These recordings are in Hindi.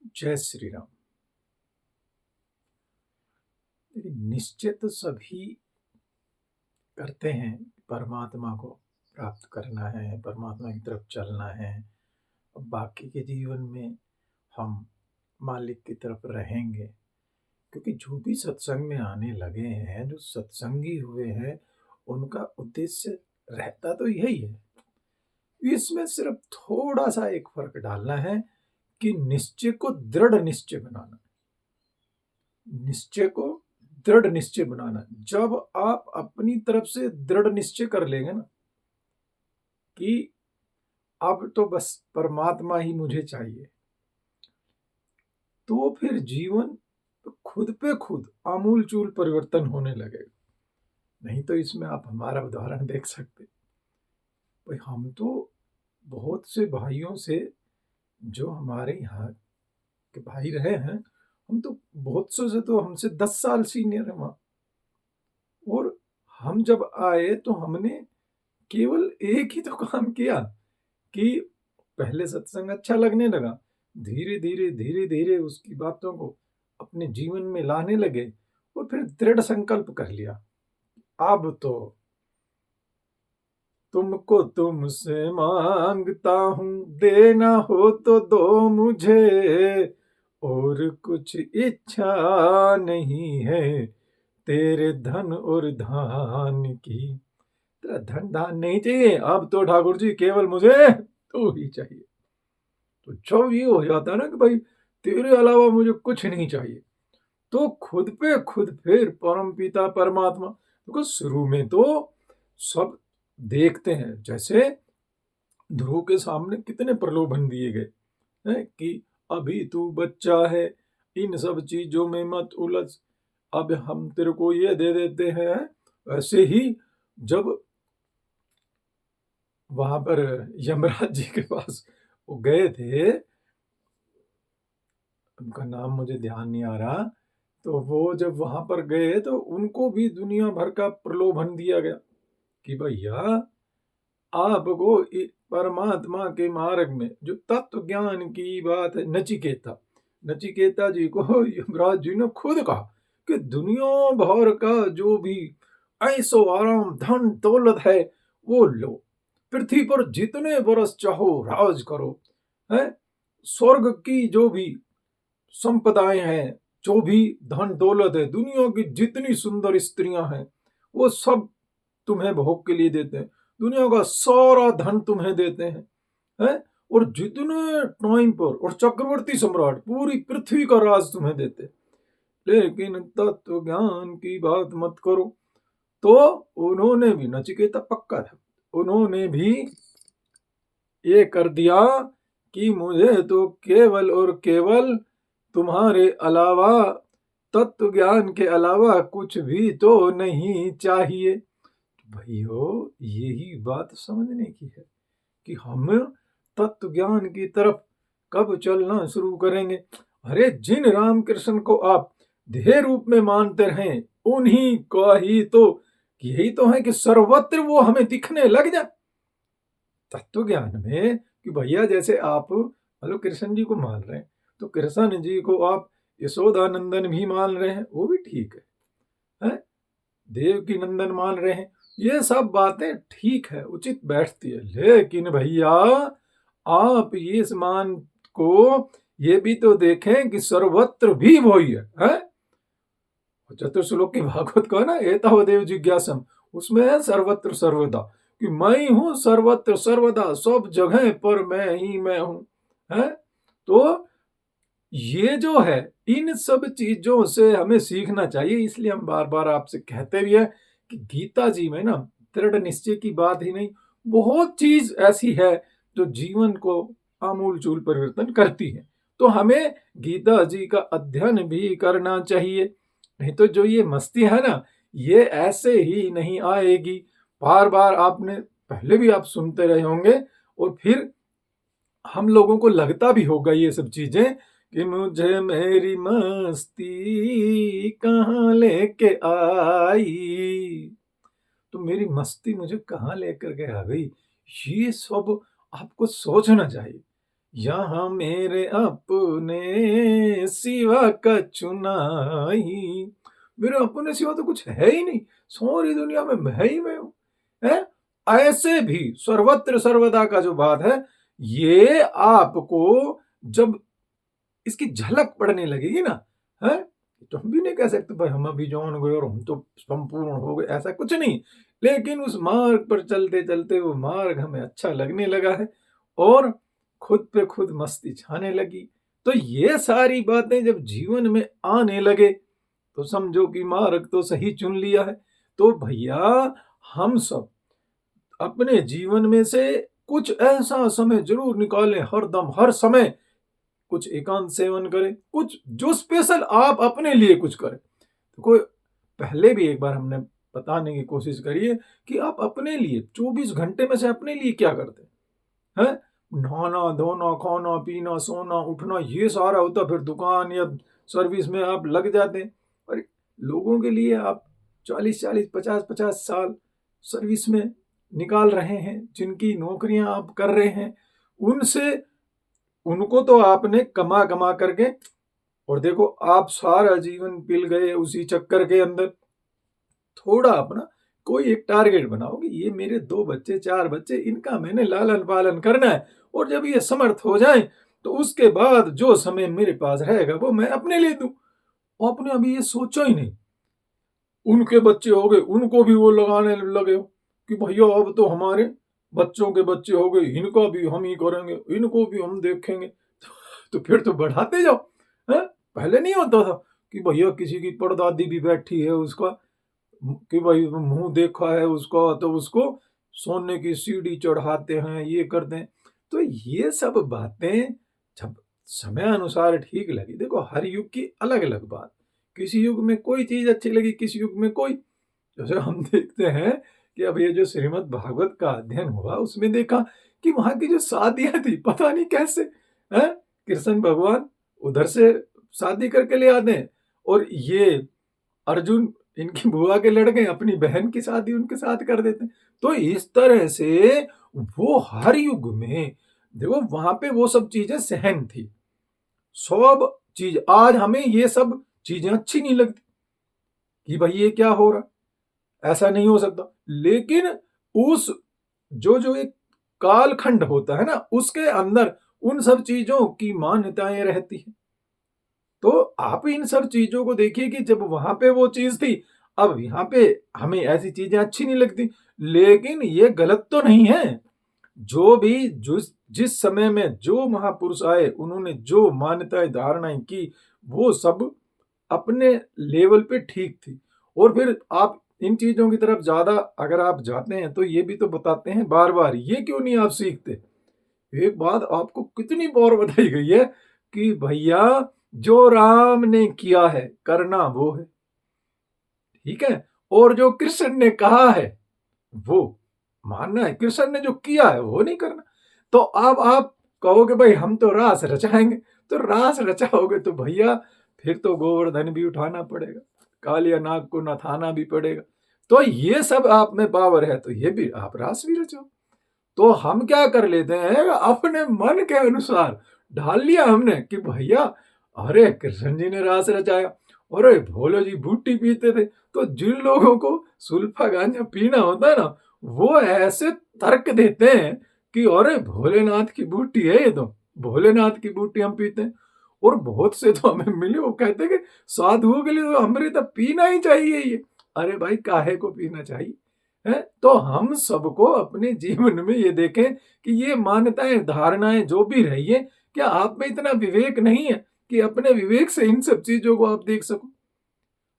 जय श्री राम। निश्चय तो सभी करते हैं, परमात्मा को प्राप्त करना है, परमात्मा की तरफ चलना है। अब बाकी के जीवन में हम मालिक की तरफ रहेंगे, क्योंकि जो भी सत्संग में आने लगे हैं, जो सत्संगी हुए हैं, उनका उद्देश्य रहता तो यही है। इसमें सिर्फ थोड़ा सा एक फर्क डालना है कि निश्चय को दृढ़ निश्चय बनाना। निश्चय को दृढ़ निश्चय बनाना। जब आप अपनी तरफ से दृढ़ निश्चय कर लेंगे ना कि अब तो बस परमात्मा ही मुझे चाहिए, तो फिर जीवन खुद पे खुद आमूल चूल परिवर्तन होने लगेगा। नहीं तो इसमें आप हमारा उदाहरण देख सकते। भाई हम तो बहुत से भाइयों से, जो हमारे यहाँ के भाई रहे हैं, हम तो बहुत से तो हमसे 10 साल सीनियर है वहाँ। और हम जब आए तो हमने केवल एक ही तो काम किया कि पहले सत्संग अच्छा लगने लगा, धीरे धीरे धीरे धीरे उसकी बातों को अपने जीवन में लाने लगे और फिर दृढ़ संकल्प कर लिया, अब तो तुमको तुमसे मांगता हूं, देना हो तो दो मुझे, और कुछ इच्छा नहीं है तेरे धन और धान की। तेरा धन धान नहीं चाहिए, अब तो ठाकुर जी केवल मुझे तो ही चाहिए। तो जब ये हो जाता है ना कि भाई तेरे अलावा मुझे कुछ नहीं चाहिए, तो खुद पे खुद फिर परम पिता परमात्मा, देखो शुरू में तो सब देखते हैं, जैसे ध्रुव के सामने कितने प्रलोभन दिए गए हैं कि अभी तू बच्चा है, इन सब चीजों में मत उलझ, अब हम तेरे को ये दे देते हैं। ऐसे ही जब वहां पर यमराज जी के पास वो गए थे, उनका नाम मुझे ध्यान नहीं आ रहा, तो वो जब वहां पर गए तो उनको भी दुनिया भर का प्रलोभन दिया गया कि भैया आपको परमात्मा के मार्ग में जो तत्व ज्ञान की बात है, नचिकेता जी को यमराज जी ने खुद कहा कि दुनिया भर का जो भी ऐसो आराम धन दौलत है वो लो, पृथ्वी पर जितने बरस चाहो राज करो, है स्वर्ग की जो भी संपदाएं हैं, जो भी धन दौलत है, दुनिया की जितनी सुंदर स्त्रियां हैं, वो सब तुम्हें भोग के लिए देते हैं, दुनिया का सारा धन तुम्हें देते हैं, है और जितने टाइम पर, और चक्रवर्ती सम्राट पूरी पृथ्वी का राज तुम्हें देते, लेकिन तत्व ज्ञान की बात मत करो। तो उन्होंने भी, नचिकेता पक्का था, उन्होंने भी ये कर दिया कि मुझे तो केवल और केवल तुम्हारे अलावा, तत्व ज्ञान के अलावा कुछ भी तो नहीं चाहिए। भाइयों यही बात समझने की है कि हम तत्व ज्ञान की तरफ कब चलना शुरू करेंगे। अरे जिन रामकृष्ण को आप ध्येय रूप में मानते रहें, उन्हीं का ही तो यही तो है कि सर्वत्र वो हमें दिखने लग जाए तत्व ज्ञान में। कि भैया जैसे आप हेलो कृष्ण जी को मान रहे हैं, तो कृष्ण जी को आप यशोदानंदन भी मान रहे हैं, वो भी ठीक है? देव की नंदन मान रहे हैं, ये सब बातें ठीक है, उचित बैठती है, लेकिन भैया आप ये मान को ये भी तो देखें कि सर्वत्र भी वही है? चतुर्श्लोक की भागवत को है ना, एतावदेव जिज्ञासम, उसमें है सर्वत्र सर्वदा, कि मैं हूं सर्वत्र सर्वदा, सब जगह पर मैं ही मैं हूं, है? तो ये जो है, इन सब चीजों से हमें सीखना चाहिए। इसलिए हम बार बार आपसे कहते भी हैं कि गीता जी में ना दृढ़ निश्चय की बात ही नहीं, बहुत चीज ऐसी है जो जीवन को आमूल चूल परिवर्तन करती है। तो हमें गीता जी का अध्ययन भी करना चाहिए, नहीं तो जो ये मस्ती है ना, ये ऐसे ही नहीं आएगी। बार बार आपने पहले भी आप सुनते रहे होंगे, और फिर हम लोगों को लगता भी होगा ये सब चीजें कि मुझे मेरी मस्ती कहाँ लेके आई, तो मेरी मस्ती मुझे कहाँ लेकर के आ गई। ये सब आपको सोचना चाहिए, यहाँ मेरे अपने सिवा कछु नाही। मेरे अपने सिवा तो कुछ है ही नहीं, सारी दुनिया में मैं ही मैं हूँ। है ऐसे भी सर्वत्र सर्वदा का जो बात है, ये आपको जब इसकी झलक पड़ने लगेगी ना, है तो हम भी नहीं कह सकते भाई हम अभी जान गए और हम तो संपूर्ण हो गए, ऐसा कुछ नहीं। लेकिन उस मार्ग पर चलते चलते वो मार्ग हमें अच्छा लगने लगा है और खुद पे खुद मस्ती छाने लगी। तो ये सारी बातें जब जीवन में आने लगे तो समझो कि मार्ग तो सही चुन लिया है। तो भैया हम सब अपने जीवन में से कुछ ऐसा समय जरूर निकालें, हरदम हर समय कुछ एकांत सेवन करें, कुछ जो स्पेशल आप अपने लिए कुछ करें। तो कोई पहले भी एक बार हमने बताने की कोशिश करी है कि आप अपने लिए 24 घंटे में से अपने लिए क्या करते हैं? नहाना धोना खाना पीना सोना उठना ये सारा होता, फिर दुकान या सर्विस में आप लग जाते हैं। और लोगों के लिए आप 40-40 50-50 साल सर्विस में निकाल रहे हैं, जिनकी नौकरियां आप कर रहे हैं, उनसे उनको तो आपने कमा कमा करके, और देखो आप सारा जीवन पिल गए उसी चक्कर के अंदर। थोड़ा अपना कोई एक टारगेट बनाओ कि ये मेरे 2 बच्चे 4 बच्चे इनका मैंने लालन पालन करना है, और जब ये समर्थ हो जाए तो उसके बाद जो समय मेरे पास रहेगा वो मैं अपने लिए दूं। आपने अभी ये सोचा ही नहीं, उनके बच्चे हो गए उनको भी वो लगाने लगे हो कि भैया अब तो हमारे बच्चों के बच्चे हो गए, इनका भी हम ही करेंगे, इनको भी हम देखेंगे। तो फिर तो बढ़ाते जाओ। है पहले नहीं होता था कि भैया किसी की परदादी भी बैठी है उसका, कि भाई मुंह देखा है उसका तो उसको सोने की सीढ़ी चढ़ाते हैं, ये करते हैं। तो ये सब बातें जब समय अनुसार ठीक लगी, देखो हर युग की अलग अलग बात, किसी युग में कोई चीज अच्छी लगी, किसी युग में कोई। जैसे हम देखते हैं कि अब ये जो श्रीमद् भागवत का अध्ययन हुआ उसमें देखा कि वहां की जो शादियां थी पता नहीं कैसे, है कृष्ण भगवान उधर से शादी करके ले आते हैं, और ये अर्जुन इनकी बुआ के लड़के अपनी बहन की शादी उनके साथ कर देते हैं। तो इस तरह से वो हर युग में देखो वहां पे वो सब चीजें सहन थी, सब चीज। आज हमें ये सब चीजें अच्छी नहीं लगती कि भाई ये क्या हो रहा, ऐसा नहीं हो सकता। लेकिन उस जो जो एक कालखंड होता है ना उसके अंदर उन सब चीजों की मान्यताएं रहती है। तो आप इन सब चीजों को देखिए कि जब वहां पे वो चीज थी, अब यहाँ पे हमें ऐसी चीजें अच्छी नहीं लगती। लेकिन ये गलत तो नहीं है, जो भी जिस समय में जो महापुरुष आए उन्होंने जो मान्यताएं धारणाएं की वो सब अपने लेवल पे ठीक थी। और फिर आप इन चीजों की तरफ ज्यादा अगर आप जाते हैं तो ये भी तो बताते हैं बार बार, ये क्यों नहीं आप सीखते। एक बात आपको कितनी बार बताई गई है कि भैया जो राम ने किया है करना वो है, ठीक है, और जो कृष्ण ने कहा है वो मानना है, कृष्ण ने जो किया है वो नहीं करना। तो अब आप कहोगे भाई हम तो रास रचाएंगे, तो रास रचाओगे तो भैया फिर तो गोवर्धन भी उठाना पड़ेगा, कालिया नाग को नथाना भी पड़ेगा। तो ये सब आप में पावर है तो ये भी आप रास भी रचो। तो हम क्या कर लेते हैं अपने मन के अनुसार ढाल लिया हमने कि भैया अरे कृष्ण जी ने रास रचाया, अरे भोले जी भुट्टी पीते थे। तो जिन लोगों को सुल्फा गांजा पीना होता है ना वो ऐसे तर्क देते हैं कि अरे भोलेनाथ की बूटी है ये, तो भोलेनाथ की बूटी हम पीते हैं। और बहुत से तो हमें मिले वो कहते हैं कि साधुओं के लिए तो अमृत पीना ही चाहिए ये। अरे भाई काहे को पीना चाहिए है। तो हम सबको अपने जीवन में ये देखें कि ये मान्यताएं धारणाएं जो भी रही है, क्या आप में इतना विवेक नहीं है कि अपने विवेक से इन सब चीजों को आप देख सको।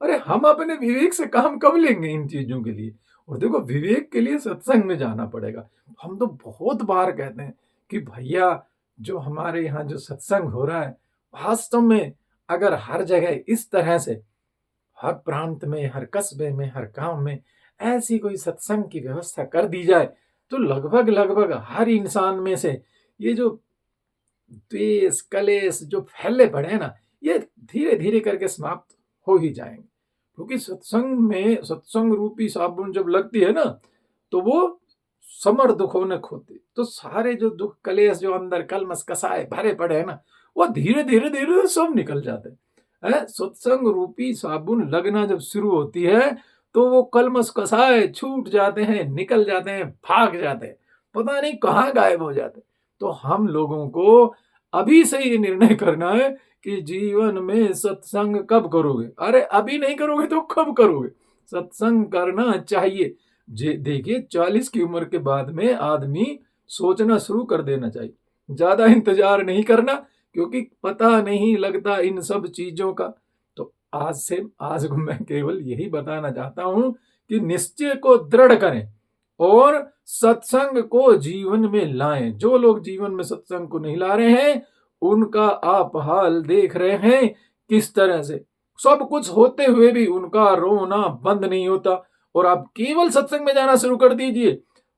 अरे हम अपने विवेक से काम कब लेंगे इन चीजों के लिए। और देखो विवेक के लिए सत्संग में जाना पड़ेगा। हम तो बहुत बार कहते हैं कि भैया जो हमारे यहाँ जो सत्संग हो रहा है वास्तव में अगर हर जगह इस तरह से हर प्रांत में हर कस्बे में हर गांव में ऐसी कोई सत्संग की व्यवस्था कर दी जाए तो लगभग लगभग हर इंसान में से ये जो द्वेष कलेश जो फैले पड़े हैं ना ये धीरे धीरे करके समाप्त हो ही जाएंगे। क्योंकि सत्संग में सत्संग रूपी साबुन जब लगती है ना तो वो समर दुखों ने खोते। तो सारे जो दुख कलेश जो अंदर कलमश कसाए भरे पड़े हैं ना, वो धीरे धीरे धीरे सब निकल जाते हैं। सत्संग रूपी साबुन लगना जब शुरू होती है तो वो कलमश कसाए छूट जाते हैं, निकल जाते हैं, भाग जाते हैं, पता नहीं कहाँ गायब हो जाते हैं। तो हम लोगों को अभी से ये निर्णय करना है कि जीवन में सत्संग कब करोगे। अरे अभी नहीं करोगे तो कब करोगे। सत्संग करना चाहिए। देखिए 40 की उम्र के बाद में आदमी सोचना शुरू कर देना चाहिए, ज्यादा इंतजार नहीं करना, क्योंकि पता नहीं लगता इन सब चीजों का। तो आज को मैं केवल यही बताना चाहता हूं कि निश्चय को दृढ़ करें और सत्संग को जीवन में लाएं। जो लोग जीवन में सत्संग को नहीं ला रहे हैं उनका आप हाल देख रहे हैं किस तरह से। सब कुछ होते हुए भी उनका रोना बंद नहीं होता। और आप केवल सत्संग में जाना शुरू कर दीजिए,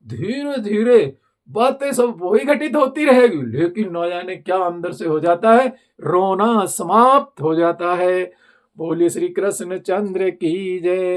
धीरे धीरे बातें सब वही घटित होती रहेगी, लेकिन न जाने क्या अंदर से हो जाता है, रोना समाप्त हो जाता है। बोलिए श्री कृष्ण चंद्र की जय।